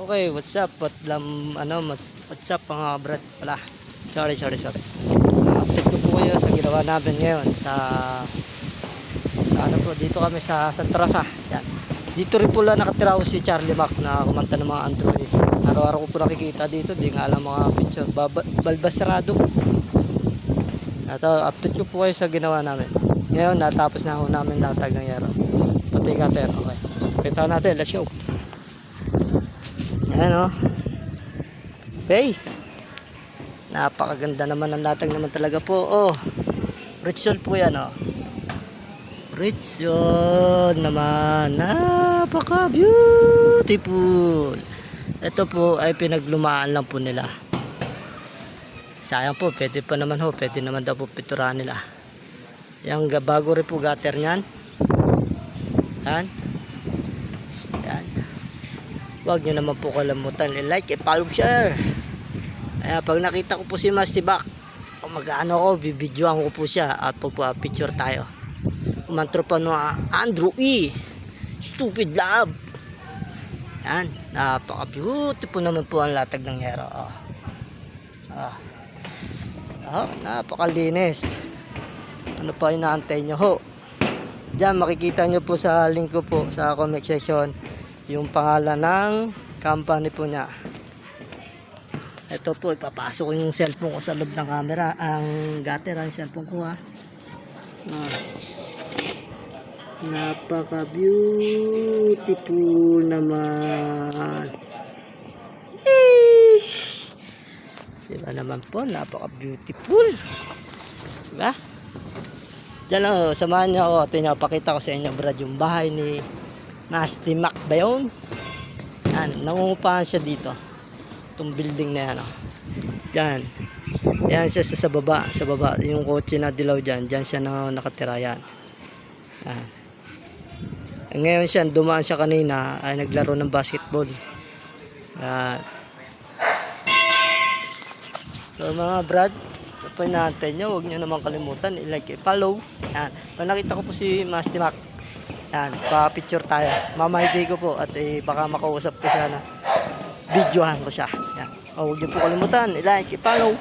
Okay, what's up? What's up mga brad pala? Sorry. Update ko po kayo sa ginawa namin ngayon sa ano po, dito kami sa Santa Rosa. Yan. Dito rin po lang nakatira ko si Charlie Mac na kumanta ng mga Android. Araw-araw ko po nakikita dito, di nga alam mga picture. Balbasarado. Update ko po kayo sa ginawa namin. Ngayon, natapos na ho namin latag ng yero. Pati cutter, okay. Kita natin, let's go. Ayan o. Okay. Napakaganda naman ang latag naman talaga po. Oh. Richol po yan o. Richol naman. Napaka beautiful. Ito po ay pinaglumaan lang po nila. Sayang po, pwede pa naman ho. Pwede naman daw po piturahan nila. Yung bago rin po gutter nyan. Yan. Yan. Huwag nyo naman po kalimutan i-like, i-follow, share. Kaya pag nakita ko po si Mastibak, mag-ano ko, bibidyoan ko po siya at po picture tayo. Umantro pa no Andrew E. Stupid love. Yan. Napaka-beautiful naman po ang latag ng hero. Napakalinis. Ano pa inaantay nyo ho? Diyan makikita nyo po sa link ko po sa comment section yung pangalan ng company po niya. Ito po, ipapasok ko yung cellphone ko sa loob ng camera. Ang gutter ang cellphone ko ha. Napaka beautiful naman. Diba naman po, napaka beautiful. Diba? Diyan o, samahan niyo ako. Pakita ko sa inyo brad yung bahay ni Nasty Mac ba yun? Yan, nangungupahan siya dito. Itong building na yan o. Diyan. Yan siya sa baba. Sa baba. Yung kotse na dilaw dyan. Diyan siya nakatira yan. Yan. Ngayon siya, dumaan siya kanina. Ay naglaro ng basketball. Yan. So mga brad, po natin nyo, huwag nyo naman kalimutan i-like, i-follow. Yan. Pag nakita ko po si Nasty Mac, yan, pa-picture tayo. Mamahiday ko po at baka makausap ko siya na videohan ko siya. Yan. Huwag nyo po kalimutan i-like, i-follow.